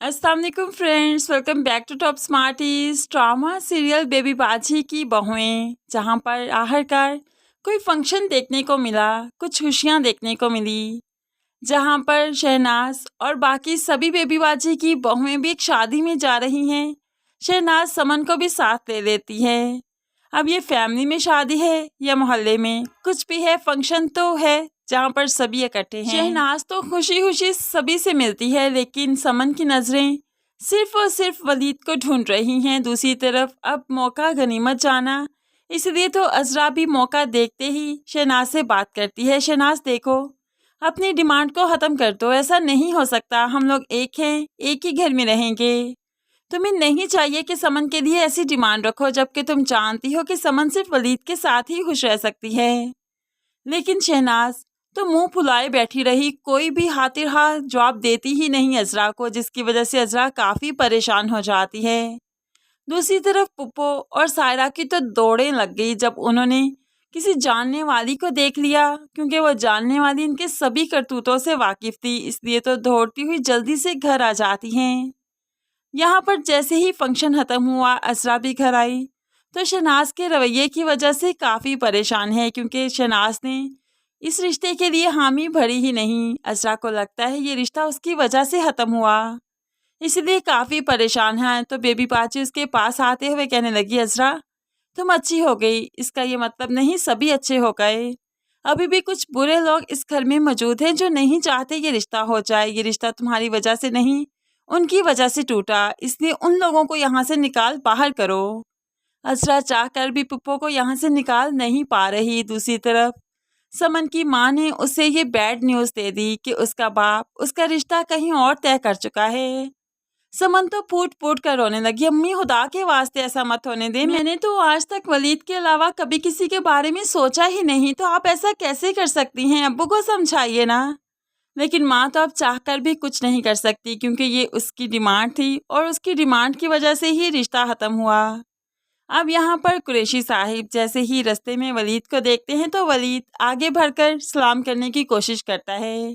अस्सलाम वालेकुम friends, welcome back to Top Smarties. Drama serial Baby Baji की बहुएं, जहां पर आखिरकार कोई फंक्शन देखने को मिला, कुछ खुशियां देखने को मिली, जहां पर शहनाज और बाकी सभी बेबी बाजी की बहुएं भी एक शादी में जा रही हैं। शहनाज समन को भी साथ ले लेती है। अब ये फैमिली में शादी है या मोहल्ले में, कुछ भी है, फंक्शन तो है जहाँ पर सभी इकट्ठे हैं। शहनाज तो खुशी खुशी सभी से मिलती है, लेकिन समन की नजरें सिर्फ और सिर्फ वलीद को ढूंढ रही हैं। दूसरी तरफ अब मौका गनीमत जाना, इसलिए तो अजरा भी मौका देखते ही शहनाज से बात करती है। शहनाज देखो, अपनी डिमांड को ख़त्म कर दो, ऐसा नहीं हो सकता, हम लोग एक हैं, एक ही घर में रहेंगे। तुम्हें नहीं चाहिए कि समन के लिए ऐसी डिमांड रखो, जबकि तुम जानती हो कि समन सिर्फ वलीद के साथ ही खुश रह सकती है। लेकिन शहनाज तो मुंह फुलाए बैठी रही, कोई भी हाथिर हाँ जवाब देती ही नहीं अजरा को, जिसकी वजह से अजरा काफ़ी परेशान हो जाती है। दूसरी तरफ पुप्पो और सायरा की तो दौड़ें लग गई जब उन्होंने किसी जानने वाली को देख लिया, क्योंकि वो जानने वाली इनके सभी करतूतों से वाकिफ थी, इसलिए तो दौड़ती हुई जल्दी से घर आ जाती हैं। यहाँ पर जैसे ही फंक्शन ख़त्म हुआ, अजरा भी घर आई तो शहनाज के रवैये की वजह से काफ़ी परेशान है, क्योंकि शहनाज ने इस रिश्ते के लिए हामी भरी ही नहीं। अजरा को लगता है ये रिश्ता उसकी वजह से ख़त्म हुआ, इसलिए काफ़ी परेशान है। तो बेबी बाजी उसके पास आते हुए कहने लगी, अजरा तुम अच्छी हो गई, इसका ये मतलब नहीं सभी अच्छे हो गए। अभी भी कुछ बुरे लोग इस घर में मौजूद हैं जो नहीं चाहते ये रिश्ता हो जाए। ये रिश्ता तुम्हारी वजह से नहीं, उनकी वजह से टूटा, इसलिए उन लोगों को यहाँ से निकाल बाहर करो। अजरा चाहकर भी पुप्पो को यहाँ से निकाल नहीं पा रही। दूसरी तरफ समन की माँ ने उसे ये बैड न्यूज़ दे दी कि उसका बाप उसका रिश्ता कहीं और तय कर चुका है। समन तो फूट फूट कर रोने लगी, अम्मी खुदा के वास्ते ऐसा मत होने दे, मैंने तो आज तक वलीद के अलावा कभी किसी के बारे में सोचा ही नहीं, तो आप ऐसा कैसे कर सकती हैं, अब्बू को समझाइए ना। लेकिन माँ तो अब चाहकर भी कुछ नहीं कर सकती, क्योंकि ये उसकी डिमांड थी और उसकी डिमांड की वजह से ही रिश्ता ख़त्म हुआ। अब यहाँ पर कुरैशी साहिब जैसे ही रास्ते में वलीद को देखते हैं तो वलीद आगे बढ़कर सलाम करने की कोशिश करता है,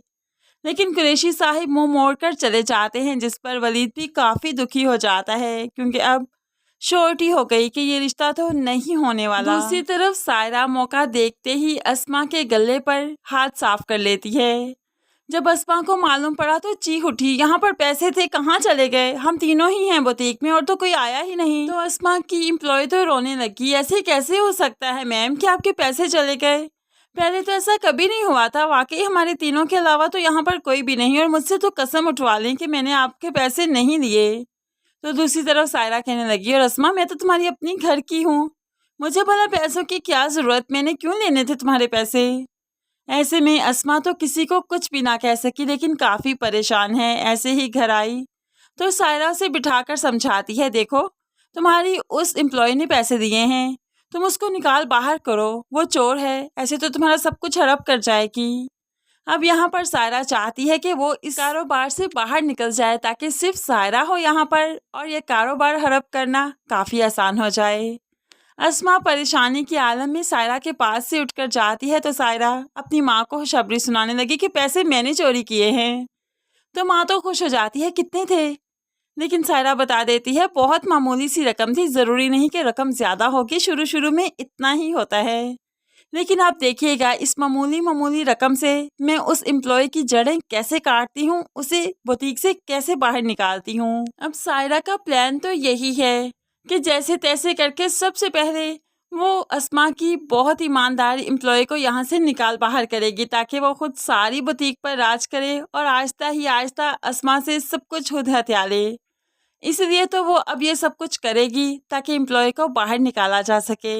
लेकिन कुरैशी साहिब मुंह मोड़कर चले जाते हैं, जिस पर वलीद भी काफ़ी दुखी हो जाता है, क्योंकि अब श्योरिटी हो गई कि ये रिश्ता तो नहीं होने वाला। दूसरी तरफ सायरा मौका देखते ही अस्मा के गले पर हाथ साफ कर लेती है। जब अस्मा को मालूम पड़ा तो चीख उठी, यहाँ पर पैसे थे, कहाँ चले गए, हम तीनों ही हैं बुटीक में और तो कोई आया ही नहीं। तो अस्मा की एम्प्लॉय तो रोने लगी, ऐसे कैसे हो सकता है मैम कि आपके पैसे चले गए, पहले तो ऐसा कभी नहीं हुआ था, वाकई हमारे तीनों के अलावा तो यहाँ पर कोई भी नहीं, और मुझसे तो कसम उठवा लें कि मैंने आपके पैसे नहीं लिए। तो दूसरी तरफ सायरा कहने लगी, और अस्मा मैं तो तुम्हारी अपनी घर की हूँ, मुझे भला पैसों की क्या ज़रूरत, मैंने क्यों लेने थे तुम्हारे पैसे। ऐसे में अस्मा तो किसी को कुछ भी ना कह सकी, लेकिन काफ़ी परेशान है। ऐसे ही घर आई तो सायरा उसे बिठाकर समझाती है, देखो तुम्हारी उस एम्प्लॉय ने पैसे दिए हैं, तुम उसको निकाल बाहर करो, वो चोर है, ऐसे तो तुम्हारा सब कुछ हड़प कर जाएगी। अब यहाँ पर सायरा चाहती है कि वो इस कारोबार से बाहर निकल जाए, ताकि सिर्फ सायरा हो यहाँ पर और ये कारोबार हड़प करना काफ़ी आसान हो जाए। अस्मा परेशानी के आलम में सायरा के पास से उठकर जाती है तो सायरा अपनी माँ को खुशखबरी सुनाने लगी कि पैसे मैंने चोरी किए हैं। तो माँ तो खुश हो जाती है, कितने थे, लेकिन सायरा बता देती है बहुत मामूली सी रकम थी, ज़रूरी नहीं कि रकम ज़्यादा होगी, शुरू शुरू में इतना ही होता है, लेकिन आप देखिएगा इस मामूली रकम से मैं उस एम्प्लॉय की जड़ें कैसे काटती हूँ, उसे बुटीक से कैसे बाहर निकालती हूँ। अब सायरा का प्लान तो यही है कि जैसे तैसे करके सबसे पहले वो अस्मा की बहुत ईमानदार एम्प्लॉय को यहाँ से निकाल बाहर करेगी, ताकि वो खुद सारी बुटीक पर राज करे और आहिस्ता ही आहिस्ता अस्मा से सब कुछ खुद हथिया ले। इसलिए तो वो अब ये सब कुछ करेगी ताकि एम्प्लॉय को बाहर निकाला जा सके।